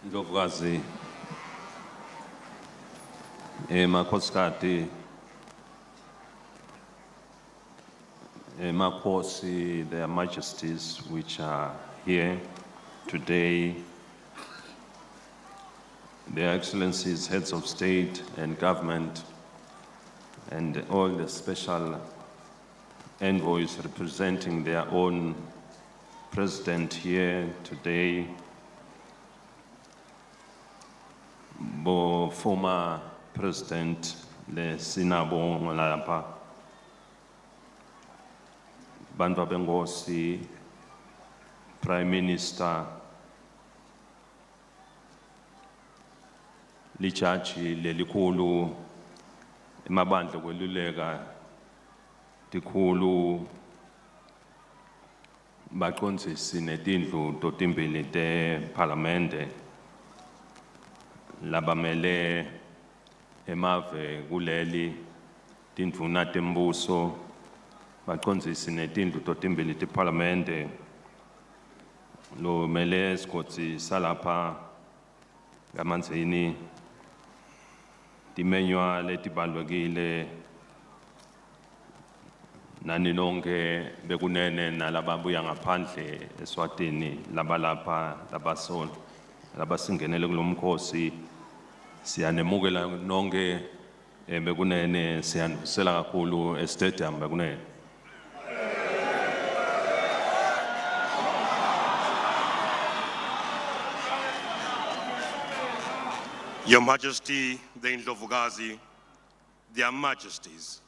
Ndlovukazi makhosikati makhosi, their majesties which are here today, their excellencies, heads of state and government, and all the special envoys representing their own president here today, former president le sinabo ngolapha, bantu bengosi, prime minister, lijaji lelikhulu emabandla kweluleka tikhulu baqondzisi netindlu totimbili te-parliamente labamele emave kuleli tindvuna tembuso baqondzisi netindlu totimbili te-parliamente lo mele sigodzi salapha kaManzini timenywa letibalulekile nani nonke bekunene nalababuya ngaphandle eSwatini labalapha labasingenele kulomkhosi siyanemukela nonke bekunene siyanibusela kakhulu estadium bekunene. Your Majesty, the Ndlovukazi, their Majesties,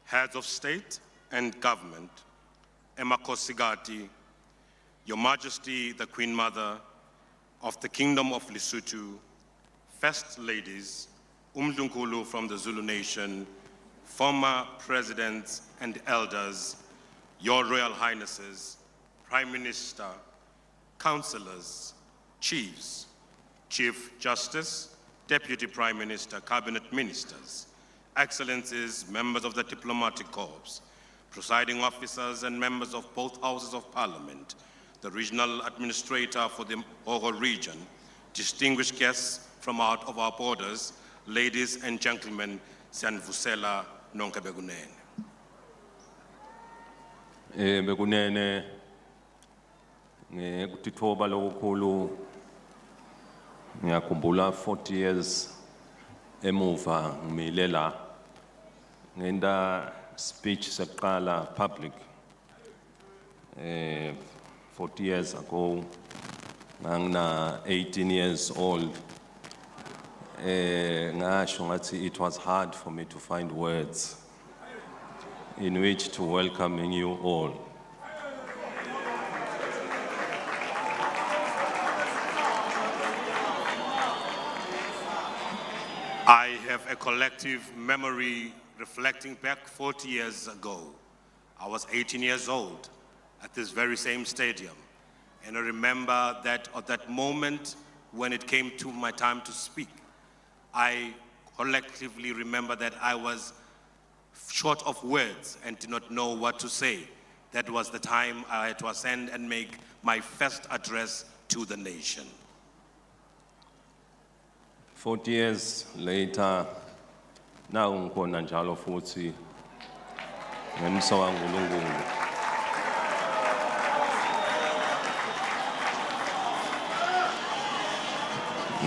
heads of state and government, emakhosikati, Your Majesty, the Queen Mother of the Kingdom of Lesotho, First Ladies, Umdlunkulu from the Zulu Nation, former presidents and elders, Your Royal Highnesses, Prime Minister, councillors, chiefs, Chief Justice, Deputy Prime Minister, Cabinet Ministers, Excellencies, members of the Diplomatic Corps, presiding officers and members of both Houses of Parliament, the Regional Administrator for the Horo region, distinguished guests from out of our borders, ladies and gentlemen, siyanivusela nonke bekunene. Bekunene ngekutithoba lokukhulu ngiyakhumbula 40 years emuva ngimile la ngenta speech sekuqala public 40 years ago ngangina 18 years old ngasho ngathi it was hard for me to find words in which to welcome you all. I have a collective memory reflecting back 40 years ago. I was 18 years old at this very same stadium. And I remember that at that moment when it came to my time to speak, I collectively remember that I was short of words and did not know what to say. That was the time I had to ascend and make my first address to the nation. 40 years later, now ngikhona njalo futhi ngemso kaNkulunkulu.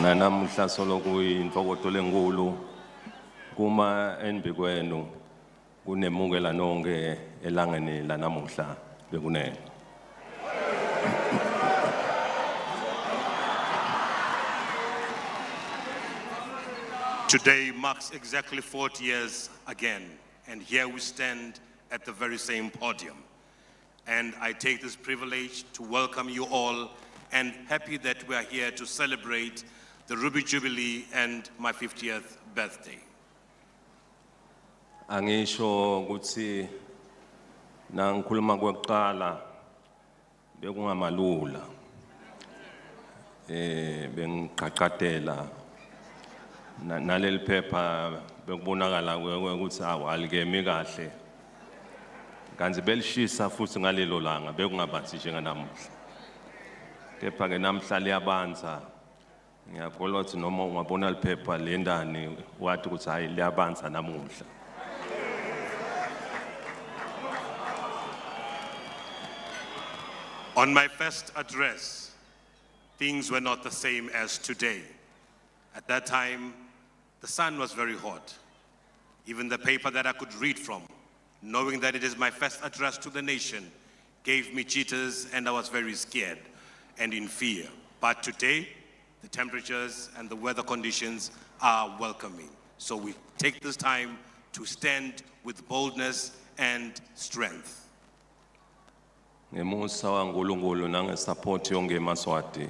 Nanamuhla soloku intokoto lenkulu kuma enbikwenu kunemukela nonke elangeni lanamuhla bekunene. Today marks exactly 40 years again, and here we stand at the very same podium. And I take this privilege to welcome you all and happy that we are here to celebrate the Ruby Jubilee and my 50th birthday. Angisho ukuthi nangikhuluma kwekuqala bekungamalula bengiqaqatela naleli phepha bekubonakala ukuthi awalikemi kahle kanti belishisa futhi ngalelo langa bekungabathi njenganamuhla kepha ke namhla liyabanza ngiyakholwa ukuthi noma ungabona liphepha lendani wathi ukuthi hayi liyabanza namuhla. On my first address, things were not the same as today. At that time, the sun was very hot. Even the paper that I could read from, knowing that it is my first address to the nation, gave me jitters and I was very scared and in fear. But today, the temperatures and the weather conditions are welcoming. So we take this time to stand with boldness and strength. Ngemusa waNkulunkulu nangesupport yonke eMaswati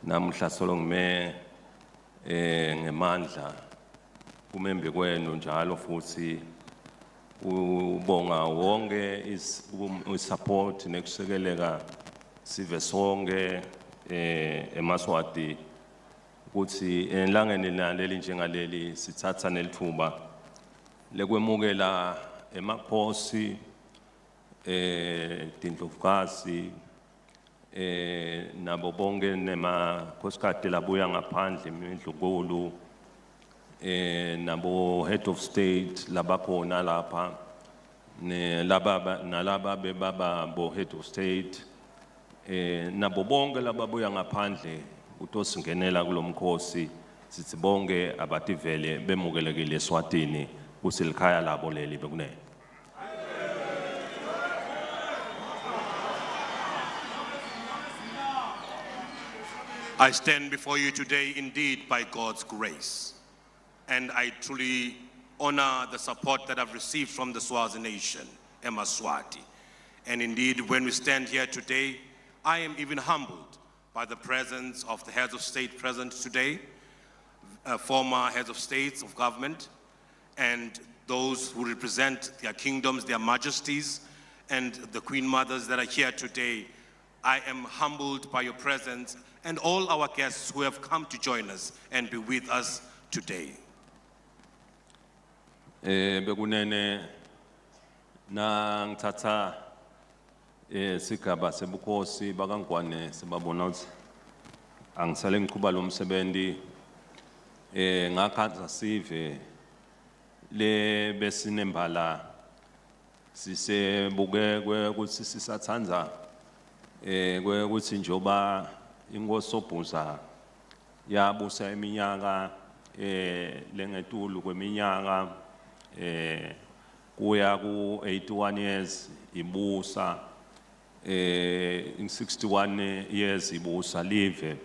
namuhla solo ngime ngemandla kumembe kwenu njalo futhi ubonga wonke isupport nekusekeleka sive sonke eMaswati ukuthi elangeni naleli njengaleli sithatha nelithuba lekwemukela emakhosi Tindlovukazi nabo bonke nemakhosikazi labuya ngaphandle eMidlukulu nabo head of state labakhona lapha nalaba bebaba bo head of state nabo bonke lababuya ngaphandle utosingenela kulomkhosi sithi bonke abativele bemukelekile eSwatini kusilikhaya labo leli bekunene. I stand before you today indeed by God's grace, and I truly honor the support that I've received from the Swazi nation, eMaswati. And indeed, when we stand here today, I am even humbled by the presence of the heads of state present today, former heads of states of government, and those who represent their kingdoms, their majesties, and the queen mothers that are here today. I am humbled by your presence and all our guests who have come to join us and be with us today. Bekunene na ngithatha sigaba sebukhosi bakaNgwane sibabona ukuthi angisale ngiqhuba lo msebenzi ngakhanza sive le besinembala sisebukekwe ukuthi sisathanza ukuthi njoba inkosi Sobhuza yabusa iminyaka lengetulu kweminyaka kuya ku 81 years ibusa 61 years ibusa live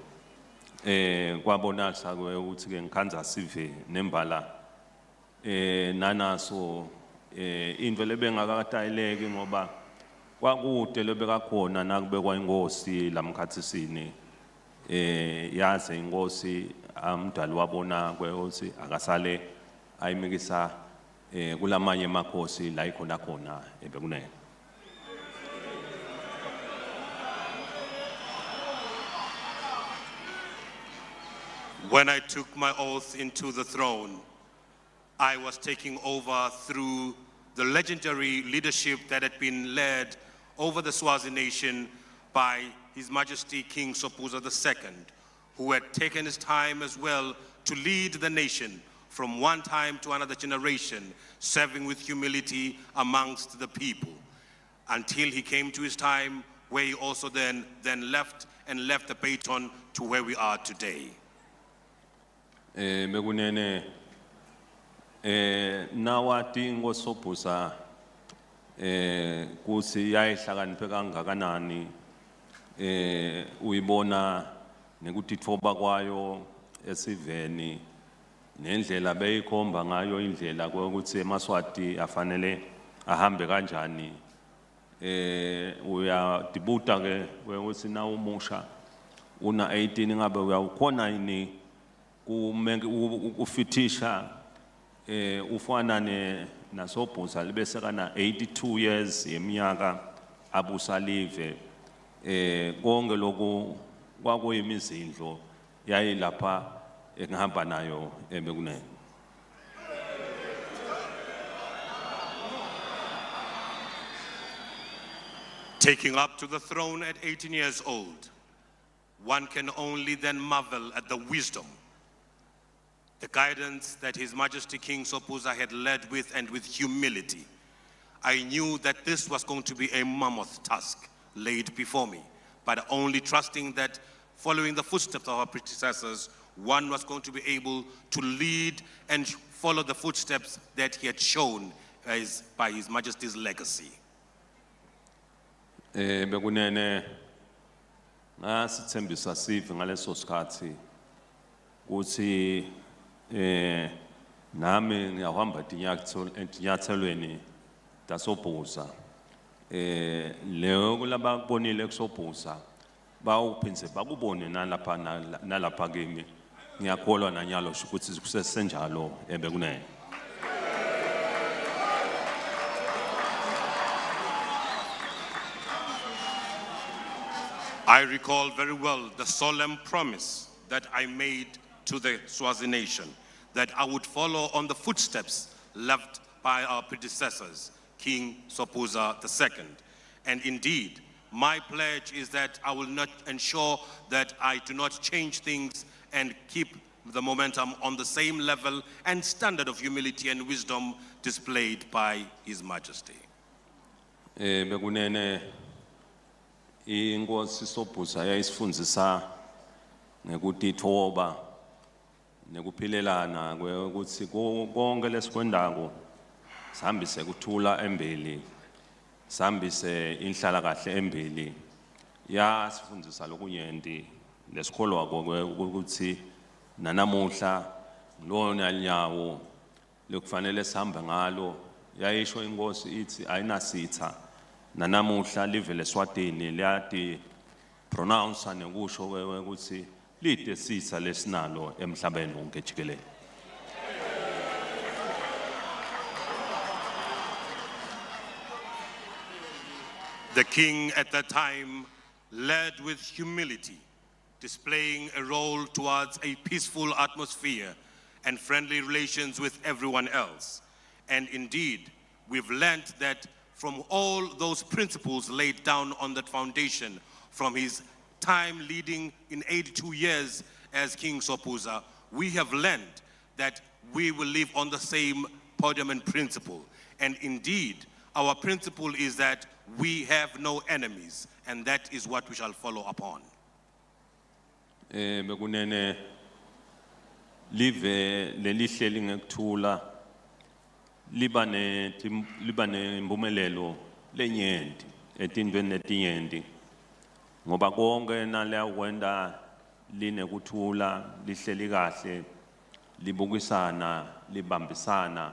kwabonakala ukuthi ke ngikhanza sive nembala nanaso into lebengakatayileki ngoba kwakude lebekakhona nakubekwa inkosi lamkhathisini yaze inkosi amdali wabona kweyothi akasale ayimikisa kulamanye emakhosi la ikhona khona ebekunene. When I took my oath into the throne, I was taking over through the legendary leadership that had been led over the Swazi nation by His Majesty King Sobhuza II, who had taken his time as well to lead the nation from one time to another generation, serving with humility amongst the people, until he came to his time where he also then left the baton to where we are today. Bekunene nawati inkosi Sobhuza kusi yayihlakaniphe kangakanani uyibona nekutitfoba kwayo esiveni nendlela beyikhomba ngayo indlela ukuthi eMaswati afanele ahambe kanjani uyadibuta ke ukuthi na umusha una 18 ngabe uyawukhona yini ufithisha ufana naSobhuza libese kana 82 years yeminyaka abusa live konke lokhu kwakuyimizindlo yayilapha engihamba nayo ebekunene. Taking up to the throne at 18 years old, one can only then marvel at the wisdom, the guidance that His Majesty King Sobhuza had led with, and with humility. I knew that this was going to be a mammoth task laid before me, but only trusting that following the footsteps of our predecessors, one was going to be able to lead and follow the footsteps that he had shown by His Majesty's legacy. Bekunene ngasithembisa sive ngaleso sikhathi ukuthi nami ngiyahamba etinyathelweni taSobhuza leyo kulababonile kuSobhuza bawuphindze bakubone nalapha kimi ngiyakholwa nanyalo ukuthi kusesenjalo bekunene. I recall very well the solemn promise that I made to the Swazi nation, that I would follow on the footsteps left by our predecessors, King Sobhuza II. And indeed, my pledge is that I will not ensure that I do not change things and keep the momentum on the same level and standard of humility and wisdom displayed by His Majesty. Bekunene inkosi Sobhuza yayisifundisa ngekutithoba nekuphilelana ukuthi konke lesikwendako sihambise kuthula embili, sihambise inhlala kahle embili. Yasifundisa lokunyenti lesikholwa ukuthi nanamuhla lona nyawo lekufanele sihambe ngalo. Yayisho inkosi ithi ayinasitha nanamuhla live leSwatini liyati pronounce nekusho ukuthi lide sitha lesinalo emhlabeni wonke jikelele. The king at that time led with humility, displaying a role towards a peaceful atmosphere and friendly relations with everyone else. And indeed, we've learned that from all those principles laid down on that foundation, from his time leading in 82 years as King Sobhuza, we have learned that we will live on the same podium and principle. And indeed, our principle is that we have no enemies, and that is what we shall follow upon. Bekunene live lelihleli ngekuthula libane impumelelo lenyenti etintweni letinyenti ngoba konke naleya kwenda linekuthula lihleli kahle libukisana libambisana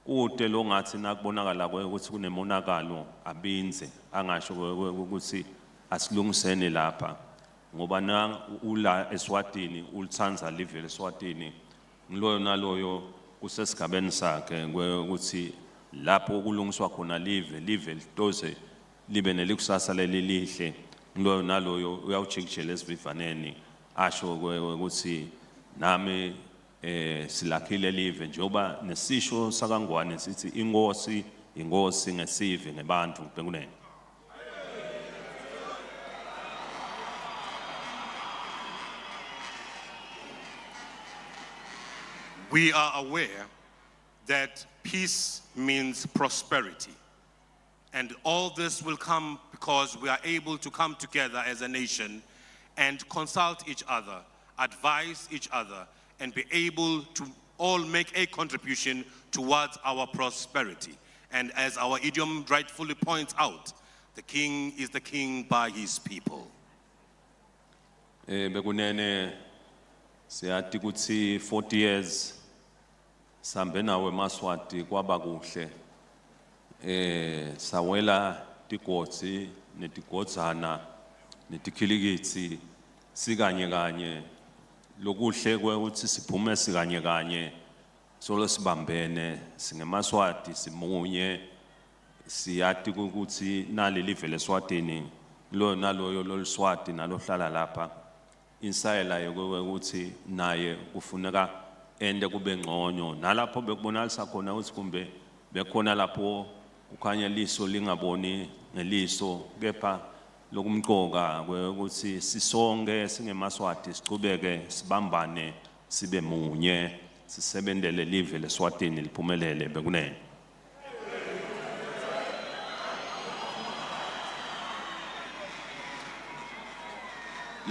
ute lo ngathi nakubonakala ukuthi kunemonakalo abinze angasho ukuthi asilungisene lapha ngoba na ula eSwatini ulitsanza live leSwatini ngiloyo naloyo kusesigabeni sakhe ukuthi lapho kulungiswa khona live litoze libe nelikusasa lelihle ngiloyo naloyo uyawujikijela esivivaneni asho ukuthi nami silakhile live njoba nesisho sakangwane sithi inkosi ngesive ngebantu bekunene. We are aware that peace means prosperity. And all this will come because we are able to come together as a nation and consult each other, advise each other, and be able to all make a contribution towards our prosperity. And as our idiom rightfully points out, the king is the king by his people. Bekunene siyati ukuthi 40 years sambe nawe eMaswati kwaba kuhle sawela tigotsi netigodzana netikhilikitsi sikanye kanye lokuhle ukuthi siphume sikanye kanye solo sibambene singeMaswati simunye siyati ukuthi nali live leSwatini lo naloyo loLswati nalohlala lapha insayela yokuthi naye kufuneka ende kube ngconyo nalapho bekubonalisa khona ukuthi kumbe bekhona lapho kukhanya liso lingaboni ngeliso kepha lokumqoka ukuthi sisonke singemaswati siqhubeke sibambane sibe munye sisebenzele live leSwatini liphumelele bekunene.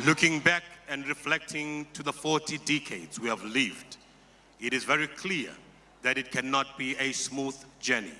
Looking back and reflecting to the 40 decades we have lived, it is very clear that it cannot be a smooth journey.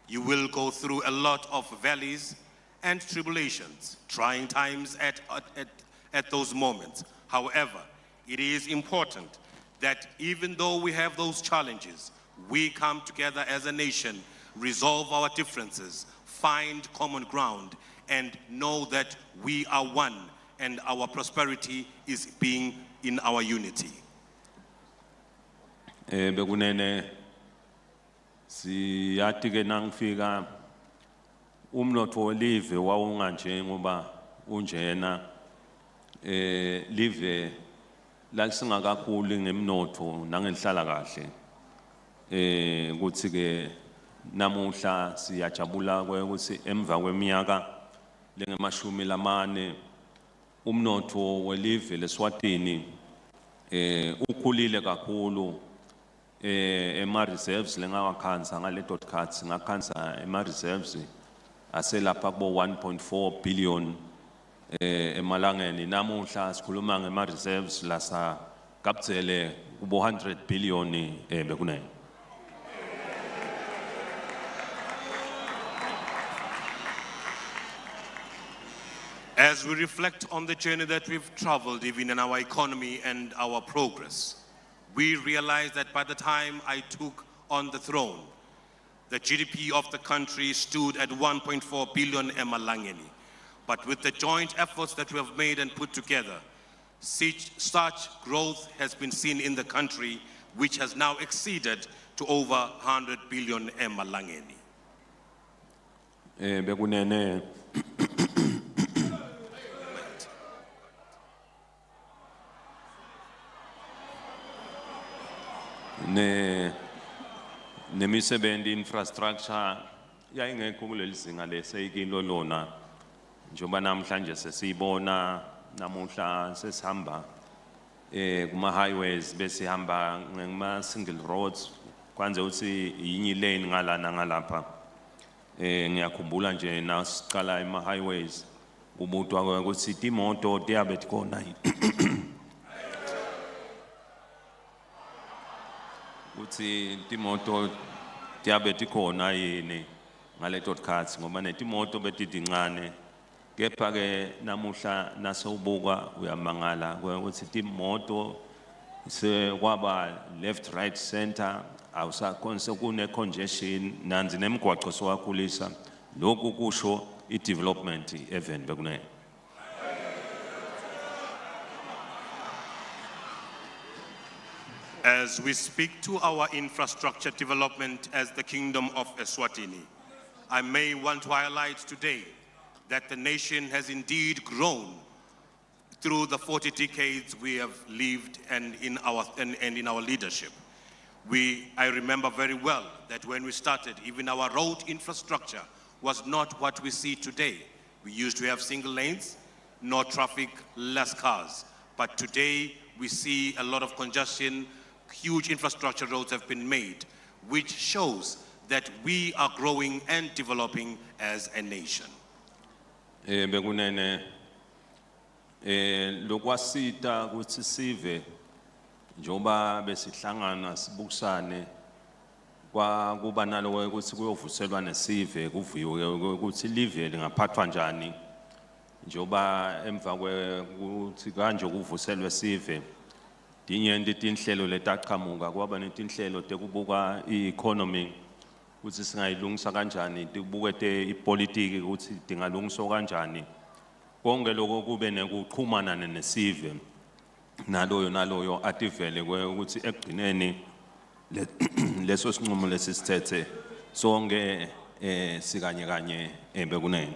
You will go through a lot of valleys and tribulations, trying times at those moments. However, it is important that even though we have those challenges, we come together as a nation, resolve our differences, find common ground, and know that we are one and our prosperity is being in our unity. Bekunene siyathi ke nangifika umnotho welive wawunganje ngoba unjena live lasingakakhulu ngemnotho nangenhlala kahle ukuthi ke namuhla siyajabula ukuthi emva kweminyaka lengemashumi lamane umnotho welive leSwatini ukhulile kakhulu ema reserves lengawakhansa ngale dot cuts ngakhansa ema reserves aselapha kubo 1.4 billion emalangeni namuhla sikhuluma ngema reserves lasa kaptsele kubo 100 billion bekunene. As we reflect on the journey that we've traveled, even in our economy and our progress, we realize that by the time I took on the throne, the GDP of the country stood at 1.4 billion emalangeni. But with the joint efforts that we have made and put together, such growth has been seen in the country, which has now exceeded to over 100 billion emalangeni. Bekunene nemisebenzi infrastructure yayingekho kulelizinga leseyikilo lona njengoba namhlanje sesibona namuhla sesihamba kuma highways besihamba ngema single roads kwanze uthi yinye lane ngalana ngalapha ngiyakhumbula nje nasiqala ema highways kubutwa ukuthi imoto tiyabe khona ukuthi imoto tiyabe tikhona yini ngale dot cuts ngoba netimoto betidincane kepha ke namuhla nasewubuka uyamangala ukuthi imoto sekwaba left right center awusakhonse kune congestion nanzi nemigwaqo sowakhulisa lokhu kusho i-development even bekunene. As we speak to our infrastructure development as the Kingdom of Eswatini, I may want to highlight today that the nation has indeed grown through the 40 decades we have lived and in our leadership. I remember very well that when we started, even our road infrastructure was not what we see today. We used to have single lanes, no traffic, less cars. But today we see a lot of congestion. Huge infrastructure roads have been made, which shows that we are growing and developing as a nation. Bekunene lokwasita ukuthi sive njoba besihlangana sibukisane kwakuba nalo ukuthi kuyovuselwa nesive kuviwe ukuthi live lingaphathwa njani njoba emva ukuthi kanje kuvuselwe sive dinyende tinhlelo letaqhamuka kwaba netinhlelo tekubuka i-economy ukuthi singayilungisa kanjani tibukete ipolitiki ukuthi dingalungiswa kanjani konke lokho kube nekuqhumana nesive naloyo ativele ukuthi egcineni leso sinqumo lesisithethe sonke sikanye kanye bekunene.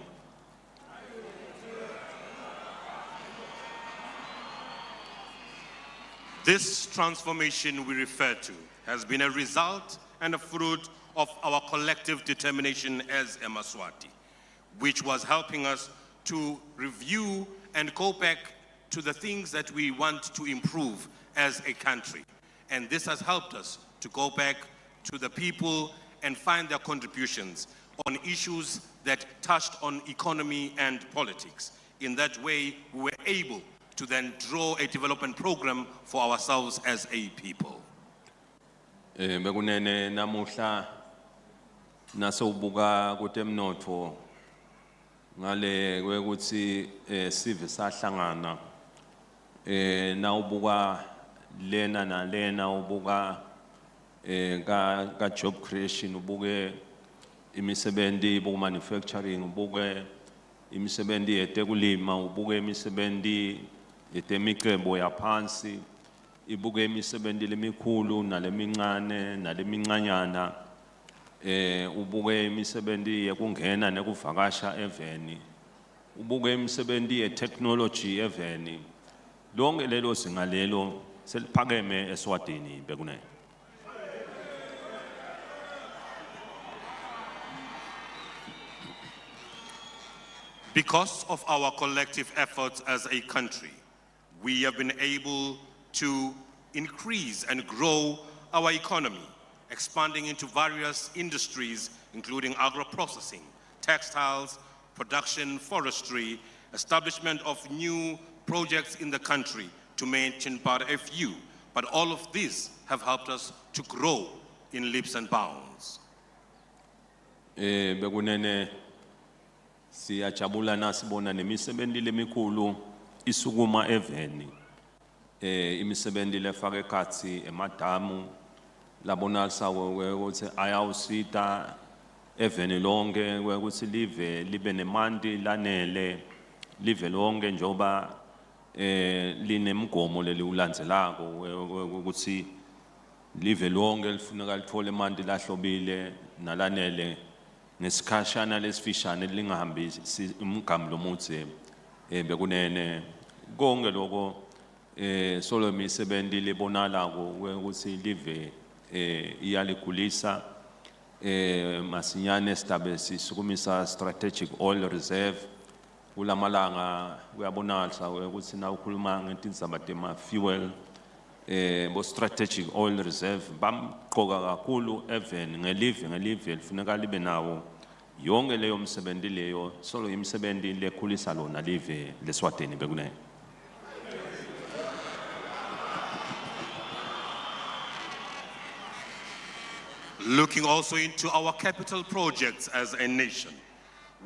This transformation we refer to has been a result and a fruit of our collective determination as eMaSwati, which was helping us to review and go back to the things that we want to improve as a country. And this has helped us to go back to the people and find their contributions on issues that touched on economy and politics. In that way, we were able to then draw a development program for ourselves as a people. Bekunene namuhla nasawubuka kutemnotho ngale kwekuthi sive sahlangana nawubuka lena nalena ubuka ka job creation ubuke imisebenzi ibuka manufacturing ubuke imisebenzi yetekulima ubuke imisebenzi yetemicebo yaphansi ibuke imisebenzi lemikhulu nalemincane nalemincanyana ubuke imisebenzi yekungena nekuvakasha eveni ubuke imisebenzi yetechnology eveni lonke lelo singalelo seliphakeme eSwatini bekunene. Because of our collective efforts as a country, we have been able to increase and grow our economy, expanding into various industries, including agro-processing, textiles, production, forestry, establishment of new projects in the country, to mention but a few. But all of these have helped us to grow in leaps and bounds. Bekunene siyajabula nasibona nemisebenzi lemikhulu isukuma eveni imisebenzi lefaka ekhatsi emadamu labonalisa ukuthi ayawusita eveni lonke ukuthi libe nemanti lanele live lonke njoba linemgomo leliulandzelako ukuthi live lonke lifuneka lithole emanti lahlobile nalanele ngesikhashana lesifishane lingahambisi umgamo lomutse bekunene konke lokho solo imisebenzi lebonalako ukuthi live iyaligulisa masinyane stabe sisukumisa strategic oil reserve kulamalanga kuyabonakala ukuthi na ukhuluma ngetindzaba tema fuel bo strategic oil reserve bamqoka kakhulu even ngelive lifuneka libe nawo yonke leyo msebenzi leyo solo imisebenzi lekhulisa lona live leSwatini bekunene. Looking also into our capital projects as a nation,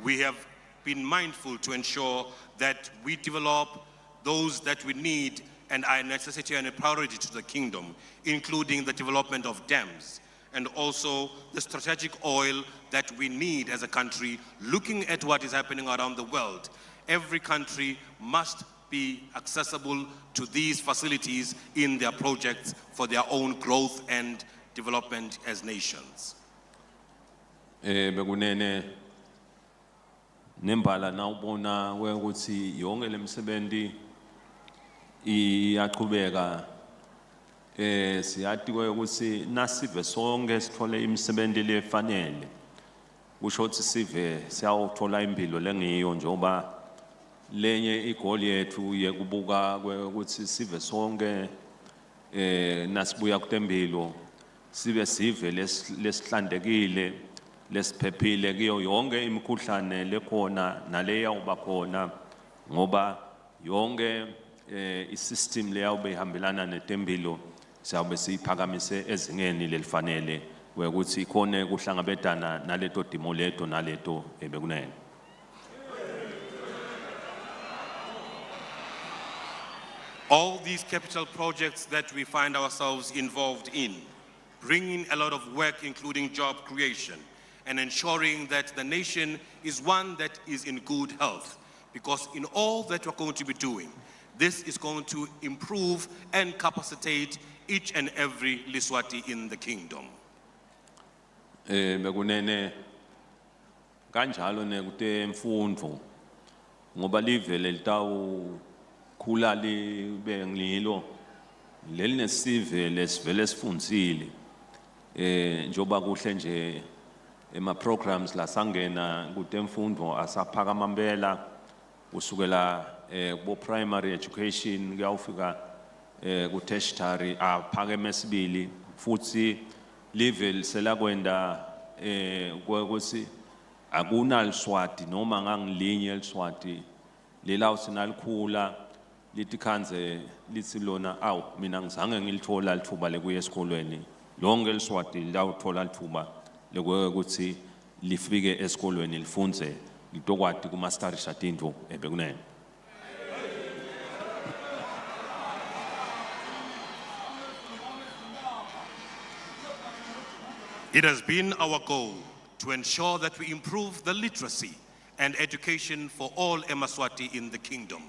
we have been mindful to ensure that we develop those that we need and are a necessity and a priority to the kingdom, including the development of dams and also the strategic oil that we need as a country. Looking at what is happening around the world, every country must be accessible to these facilities in their projects for their own growth and development as nations. Bekunene nembala nawubona ukuthi yonke lemisebenzi iyaqhubeka siyati ukuthi nasive sonke sithole imisebenzi lefanele kusho ukuthi sive siyawuthola impilo lengiyo njoba lenye igoli yethu yekubuka ukuthi sive sonke nasibuya kutembilo sibe sive lesihlandekile lesiphephile kiyo yonke imikhuhlane lekhona naleya uba khona ngoba yonke isystem leyawube ihambelana netembilo siyabe siphakamise ezingeni lelifanele ukuthi ikhone kuhlangabetana naleto dimo leto naleto bekunene. All these capital projects that we find ourselves involved in, bringing a lot of work, including job creation, and ensuring that the nation is one that is in good health. Because in all that we're going to be doing, this is going to improve and capacitate each and every Liswati in the kingdom. Bekunene kanjalo nekute mfundvo ngoba live lelitawu khula libe ngilo lelinesive lesivele sifundzile njoba kuhle nje ema programs la sangena kutemfundo asaphakama mpela usukela kubo primary education kuyawufika ku tertiary aphakeme sibili futhi level selakwenda kwekuthi akunaliswati noma ngangilinye eliswati lela usinalikhula lithi khanze lithi lona awu mina ngizange ngilithola lithuba lekuya esikolweni lonke liswati lawuthola lithuba lekuthi lifike esikolweni lifunze litokwati kumastarisha tindlu ebekunene. It has been our goal to ensure that we improve the literacy and education for all Emaswati in the kingdom.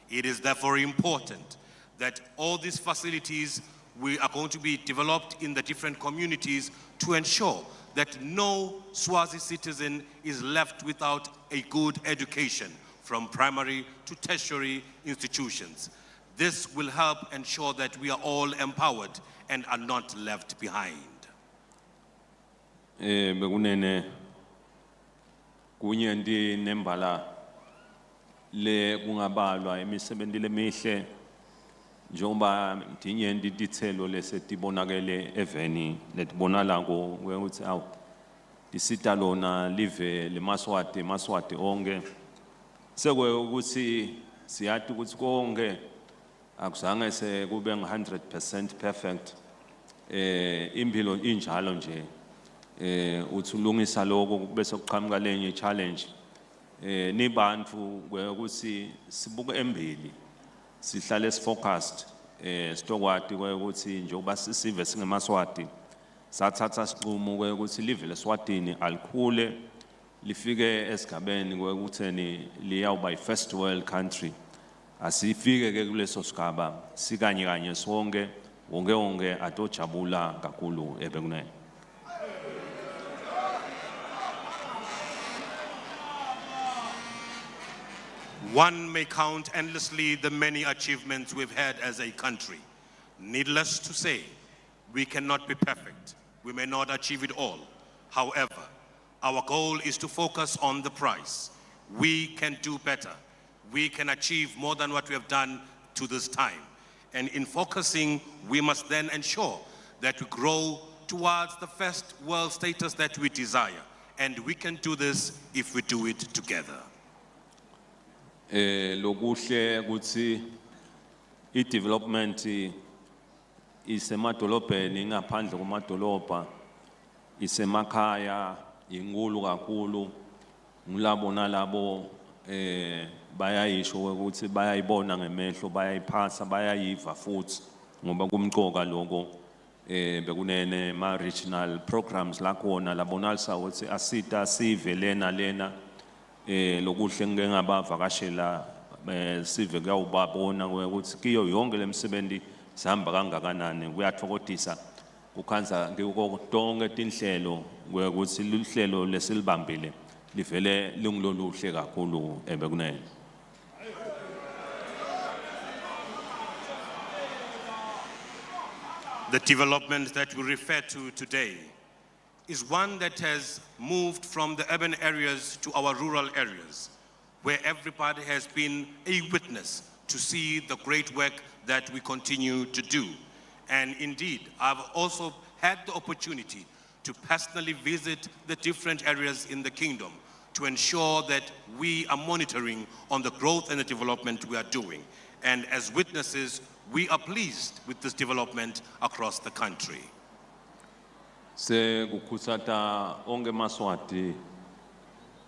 It is therefore important that all these facilities are going to be developed in the different communities to ensure that no Swazi citizen is left without a good education from primary to tertiary institutions. This will help ensure that we are all empowered and are not left behind. Bekunene kunye ndi nembala le kungabalwa imisebenzi lemihle njengoba dinye nditithelo lesetibonakele eveni letibonala ukuthi awu disita lona live lemaswati onke sekwe ukuthi siyathi ukuthi konke akuzange sekube nge100% perfect impilo injalo nje uthi ulungisa lokho bese kuqhamuka lenye challenge nibantu ukuthi sibuke embili sihlale sifocused sitokwati ukuthi njengoba sisive singemaswati sathatha siqumo ukuthi live leSwatini alikhule lifike esigabeni ukutheni liyawuba i-first world country asifike ke kuleso sigaba sikanye kanye sonke wonke atojabula kakhulu ebekunene. One may count endlessly the many achievements we've had as a country. Needless to say, we cannot be perfect. We may not achieve it all. However, our goal is to focus on the prize. We can do better. We can achieve more than what we have done to this time. And in focusing, we must then ensure that we grow towards the first world status that we desire. And we can do this if we do it together. Lokuhle ukuthi i-development isemadolobheni ngaphandle kwamadolobha isemakhaya inkulu kakhulu ngilabo nalabo bayayisho ukuthi bayayibona ngemehlo bayayiphasa bayayiva futhi ngoba kumqoka lokho bekunene ma regional programs la khona labonalisa ukuthi asita sive lena lokuhle ngeke ngabavakashela sive kuyawubabona ukuthi kiyo yonke lemisebenzi sihamba kangakanani kuyathokodisa ukhanza ngekonke tinhlelo ukuthi lihlelo lesilibambile livele lingiloluhle kakhulu ebekunene. The development that we refer to today is one that has moved from the urban areas to our rural areas, where everybody has been a witness to see the great work that we continue to do. And indeed, I've also had the opportunity to personally visit the different areas in the kingdom to ensure that we are monitoring on the growth and the development we are doing. And as witnesses, we are pleased with this development across the country. Se kukhusata onke maswati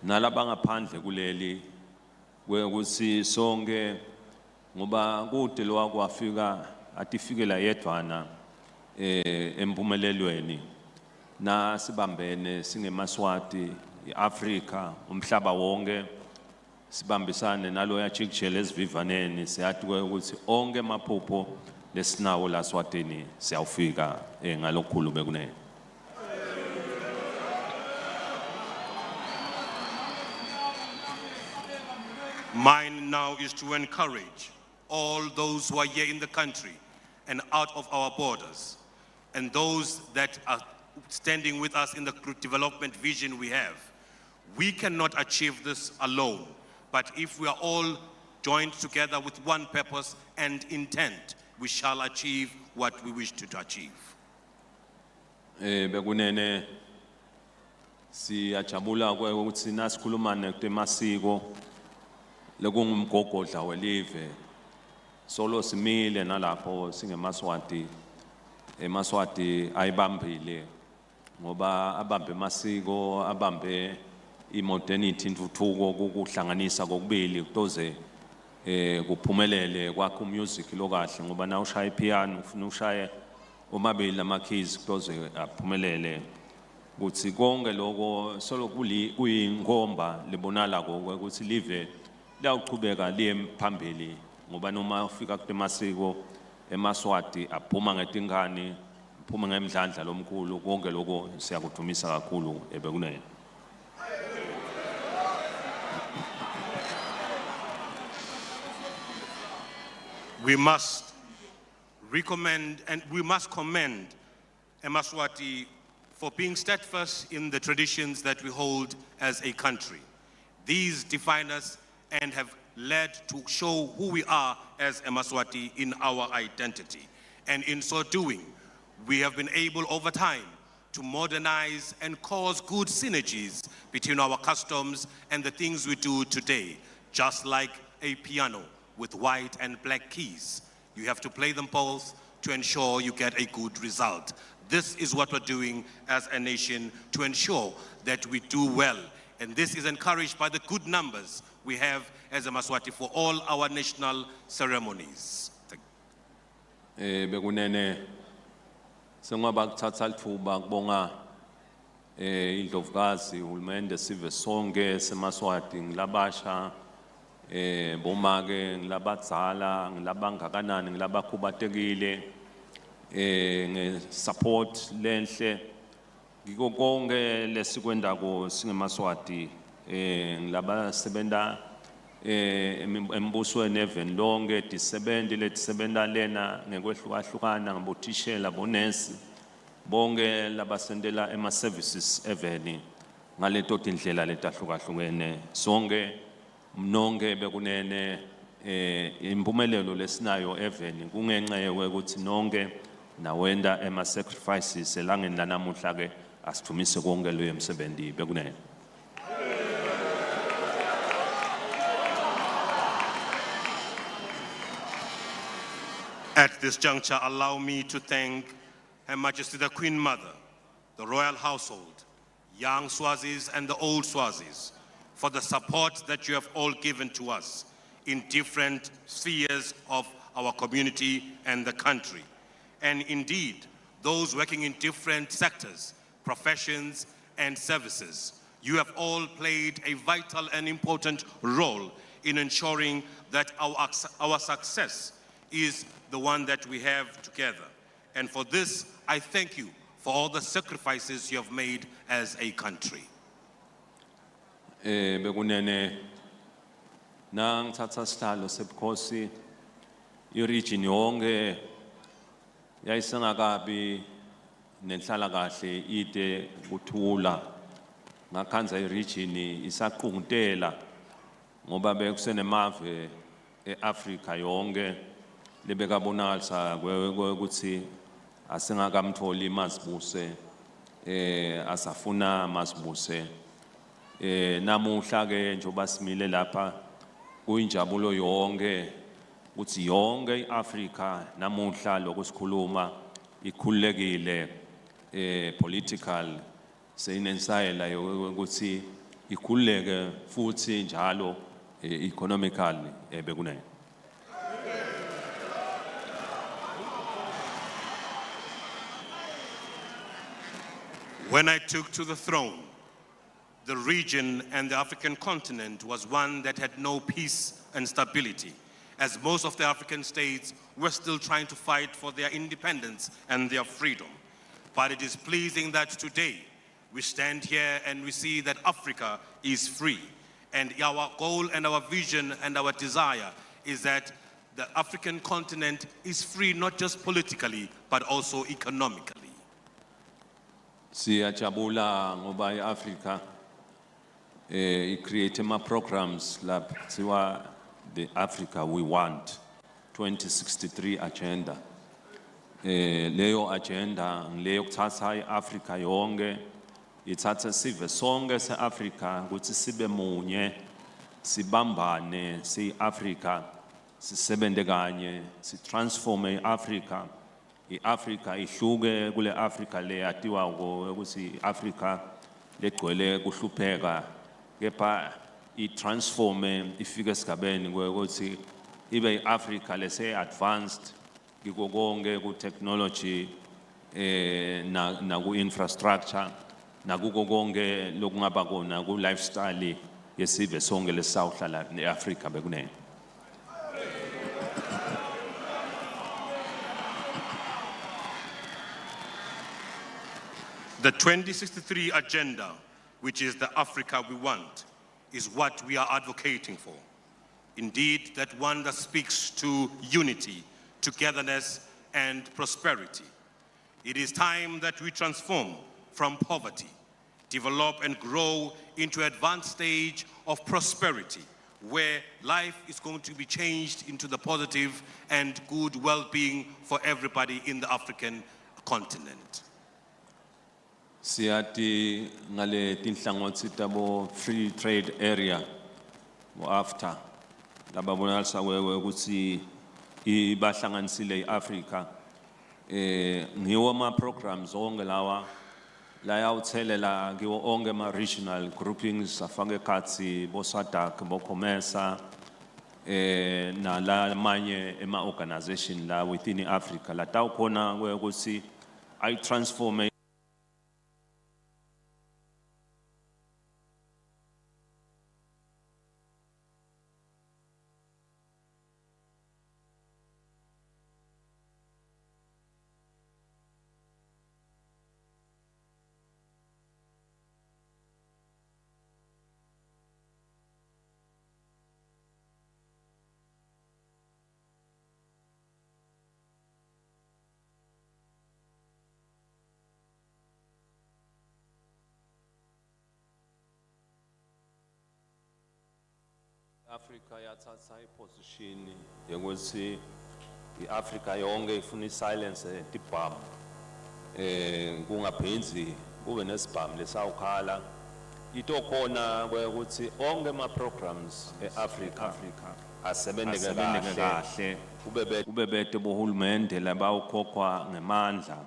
nalabangaphandle kuleli kwekuthi sonke ngoba kude lo kwafika atifikela yedwana empumelelweni na sibambene singemaswati iAfrika umhlaba wonke sibambisane nalo yachikjele esivivaneni siyathi ukuthi onke amaphupho lesinawo la Swatini siyawufika ngalokukhulu bekunene. Mine now is to encourage all those who are here in the country and out of our borders, and those that are standing with us in the development vision we have. We cannot achieve this alone, But if we are all joined together with one purpose and intent, we shall achieve what we wish to achieve. Bekunene siyajabula ukuthi nasikhuluma ngemasiko lekungumgogodla welive solo simile nalapho singemaswati emaswati ayibambile ngoba abambe masiko abambe imodernity intuthuko ukuhlanganisa kokubili kutoze kuphumelele kwakho music lokahle ngoba na ushaya piano ufuna ushaye omabili ama keys kutoze aphumelele ukuthi konke lokho solo kuyingomba libonala ukuthi live liyaqhubeka liye phambili ngoba noma ufika kutemasiko emaswati aphuma ngetingane aphuma ngemdlandla lomkhulu konke lokho siyakudumisa kakhulu ebekunene. We must recommend and we must commend eMaswati for being steadfast in the traditions that we hold as a country. These define us and have led to show who we are as eMaswati in our identity. And in so doing, we have been able over time to modernize and cause good synergies between our customs and the things we do today, just like a piano with white and black keys. You have to play them both to ensure you get a good result. This is what we're doing as a nation to ensure that we do well. And this is encouraged by the good numbers we have as a Maswati for all our national ceremonies. Bekunene sengaba kuthatha lithuba kubonga indlovukazi uhulumende sive sonke seMaswati ngilabasha bomake ngilabadzala ngilabangakanani ngilabakhubatekile ngesupport lenhle ngiko konke lesikwendako singeMaswati ngilabasebenta embusweni even lonke disebenzi letisebenta lena ngekwehlukahlukana ngabothishela bonesi bonke labasendela ema services eveni ngaleto tindlela letahlukahlukene sonke mnonke bekunene impumelelo lesinayo eveni kungenxa yokuthi nonke nawenda ema sacrifices elangeni lanamuhla ke asithumise konke lo emsebenzi bekunene. At this juncture, allow me to thank Her Majesty the Queen Mother, the royal household, young Swazis and the old Swazis, for the support that you have all given to us in different spheres of our community and the country. And indeed, those working in different sectors, professions, and services. You have all played a vital and important role in ensuring that our success is the one that we have together. And for this, I thank you for all the sacrifices you have made as a country. Bekunene nangithatha sihlalo sebukhosi iregion yonke yayisengakabi nenhlalakahle ide kuthula ngakhanza iregion isaqungutela ngoba bekusenemave eAfrica yonke lebekabonalisa ukuthi asengakamtholi Masibuse asafuna Masibuse namuhla ke njoba simile lapha kuyinjabulo yonke ukuthi yonke iAfrica namuhla lokusikhuluma ikhulekile political seyinensayela ukuthi ikhuleke futhi njalo economically bekunene. When I took to the throne, the region and the African continent was one that had no peace and stability, as most of the African states were still trying to fight for their independence and their freedom. But it is pleasing that today we stand here and we see that Africa is free. And our goal and our vision and our desire is that the African continent is free not just politically, but also economically. Siyajabula ngoba iAfrica create programs lapha kuthiwa the Africa we want 2063 agenda. Leyo agenda ngileyo kuthatha iAfrica yonke ithatha sive sonke seAfrica ukuthi sibe munye sibambane siAfrica sisebente kanye sitransforme iAfrica iAfrica ihluke kule Africa leyatiwa ukuthi iAfrica legcwele kuhlupheka kepha itransforme ifike esigabeni ukuthi ibe iAfrica lese advanced kiko konke ku technology na ku infrastructure nakuko konke lokungaba kona ku lifestyle yesive sonke lesawuhlala neAfrica bekunene. The 2063 agenda, which is the Africa we want, is what we are advocating for. Indeed, that one that speaks to unity, togetherness, and prosperity. It is time that we transform from poverty, develop and grow into an advanced stage of prosperity, where life is going to be changed into the positive and good well-being for everybody in the African continent. Siyati ngale tinhlangothi tabo free trade area after lababonalisa ukuthi ibahlanganisile iAfrica ngiwo ama programs onke lawa la yawuthelela kiwo onke ama regional groupings afake khathi bo SADC bo COMESA na la manye ema organization la within iAfrica la tawukhona ukuthi I transform Africa yathatha iposition yokuthi iAfrica yonke ifuna isilence tibhamu kungaphenzi kube nesibhamu lesawukhala itokhona ukuthi onke ama programs eAfrica asebenzeke kahle kube bete bohulumende labawukhokhwa ngemandla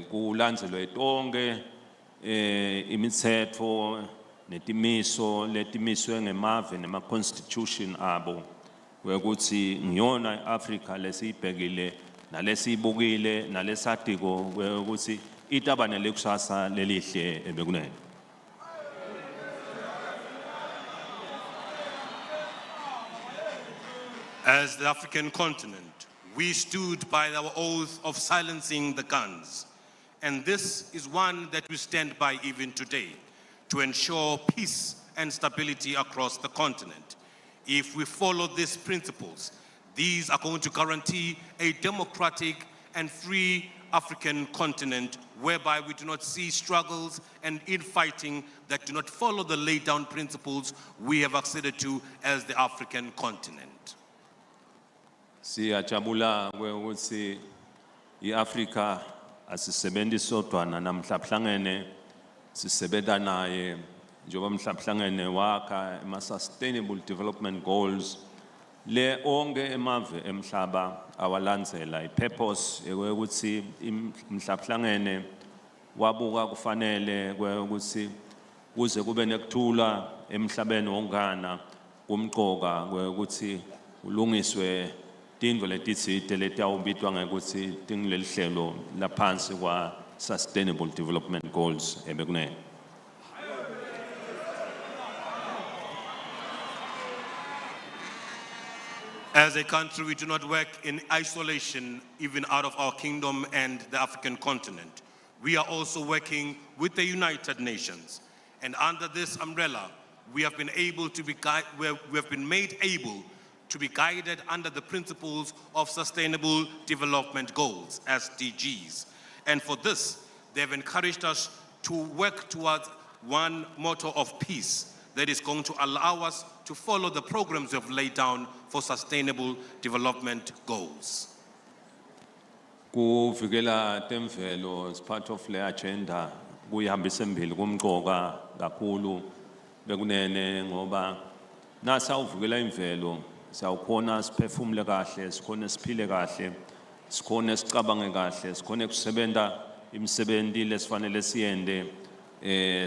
kulandzelwe tonke imithetho netimiso letimiswe ngemave nema constitution abo ukuthi ngiyona iAfrica lesiyibhekile nalesiyibukile nalesatiko ukuthi itaba nelekusasa lelihle ebekunene. As the African continent, we stood by our oath of silencing the guns, and this is one that we stand by even today, to ensure peace and stability across the continent. If we follow these principles, these are going to guarantee a democratic and free African continent whereby we do not see struggles and infighting that do not follow the laid down principles we have acceded to as the African continent. Siyajabula ukuthi iAfrica asisebenzi sodwana namhlanje sisebenta naye njengoba mhlawumbe wakha ama sustainable development goals le onke emave emhlaba awalandzela ipurpose ukuthi mhlawumbe wabuka kufanele ukuthi kuze kube nekuthula emhlabeni wonkana kumqoka ukuthi ulungiswe tindlu letitsite letiyawubitwa ngekuthi tingilelihlelo laphansi kwa sustainable development goals ebekunene. As a country, we do not work in isolation, even out of our kingdom and the African continent. We are also working with the United Nations. And under this umbrella, we have been able to be made able to be guided under the principles of Sustainable Development Goals, SDGs. And for this, they have encouraged us to work towards one motto of peace that is going to allow us to follow the programs we have laid down for sustainable development goals. Kuvikela temvelo as part of le agenda kuyihambisa embili kumqoka kakhulu bekunene ngoba nasa uvikela imvelo sawukhona siphefumule kahle sikhona siphile kahle sikhona sicabange kahle sikhona kusebenta imisebenzi lesifanele siyende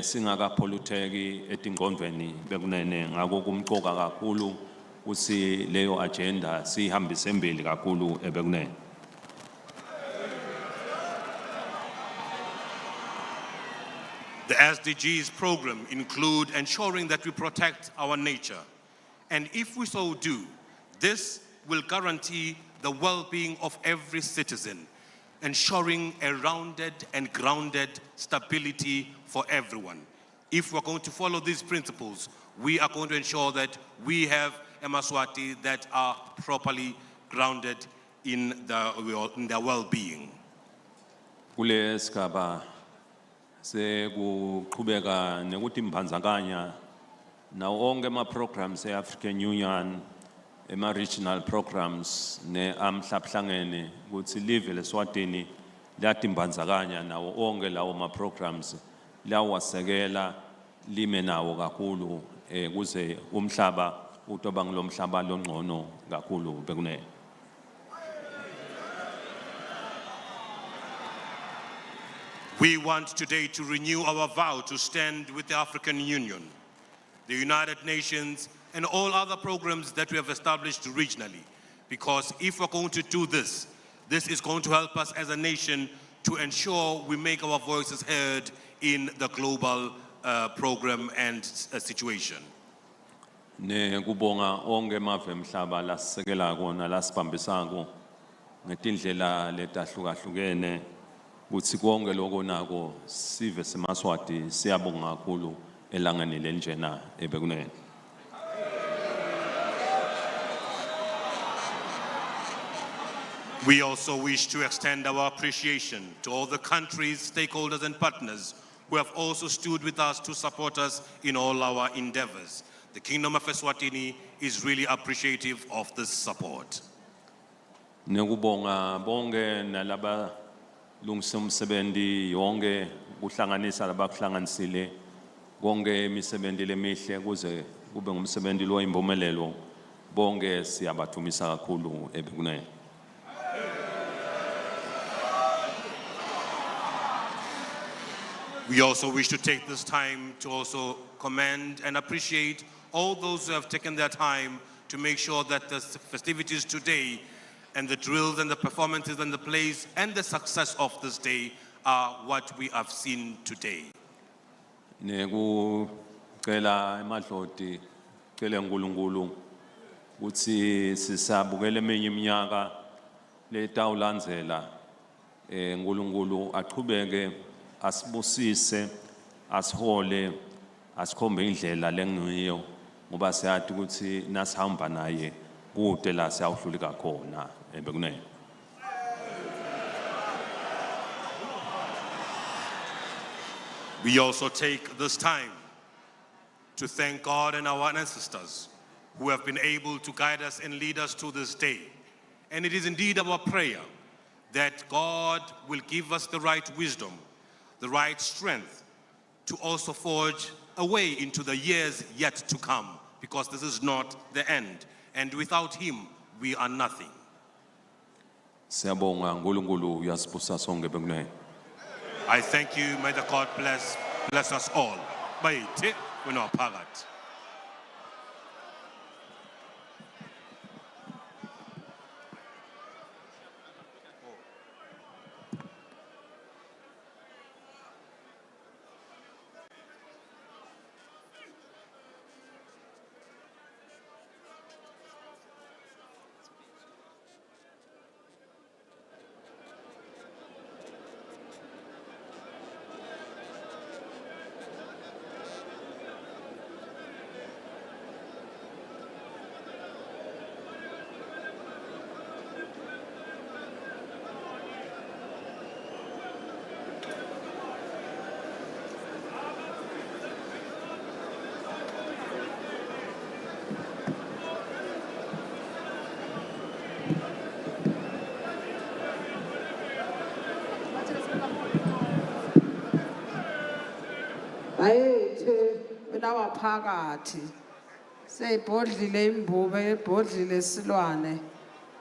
singakapholutheki etingqondweni bekunene ngako kumqoka kakhulu kusi leyo agenda sihambise embili kakhulu ebekunene. The SDGs program include ensuring that we protect our nature. And if we so do, this will guarantee the well-being of every citizen, ensuring a rounded and grounded stability for everyone. If we're going to follow these principles, we are going to ensure that we have eMaswati that are properly grounded in their well-being. Kule sigaba sekuqhubeka nekuthi imphanzakanya nawo onke ama-programs e-African Union, ema-regional programs ne-amhlabuhlangene ukuthi live leSwatini liyatimbandzakanya nawo onke lawo ma-programs liyawasekela lime nawo kakhulu kuze umhlaba utoba ngilomhlaba longcono kakhulu bekunene. We want today to renew our vow to stand with the African Union, the United Nations, and all other programs that we have established regionally. Because if we're going to do this, this is going to help us as a nation to ensure we make our voices heard in the global program and situation. Ne kubonga onke emave emhlaba lasisekela kona lasibambisako ngetindlela letahlukahlukene kuthi konke lokho nako sive seMaswati siyabonga kakhulu elangeni lenjena ebekunene. We also wish to extend our appreciation to all the countries, stakeholders, and partners who have also stood with us to support us in all our endeavors. The Kingdom of Eswatini is really appreciative of this support. Nekubonga bonke nalaba lungisa umsebenzi yonke kuhlanganisa labakuhlanganisile konke imisebenzi lemihle kuze kube ngumsebenzi lo impumelelo bonke siyabathumisa kakhulu ebekunene. We also wish to take this time to also commend and appreciate all those who have taken their time to make sure that the festivities today and the drills and the performances and the plays and the success of this day are what we have seen today. Nekucela emadloti cela uNkulunkulu ukuthi sisabukele eminye iminyaka letawulandzela uNkulunkulu aqhubeke asibusise asihole asikhombe indlela lengiyo ngoba siyathi ukuthi nasihamba naye kude la siyawuhluleka khona bekunene. We also take this time to thank God and our ancestors who have been able to guide us and lead us to this day. And it is indeed our prayer that God will give us the right wisdom, the right strength to also forge a way into the years yet to come, because this is not the end. And without him, we are nothing. Siyabonga uNkulunkulu uyasibusa sonke bekunene. I thank you. May the God bless us all. Bayithe wena phakathi. Bayethe wena waphakathi seyibhodlile imbube ibhodlile isilwane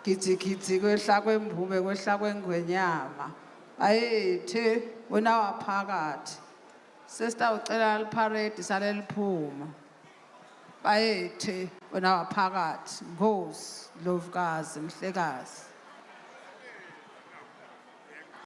gidigidi kwehla kwembube kwehla kwengwenyama bayethe wena waphakathi sesitawucela liparade sale liphuma bayethe wena waphakathi Nkosi Ndlovukazi Mhlekazi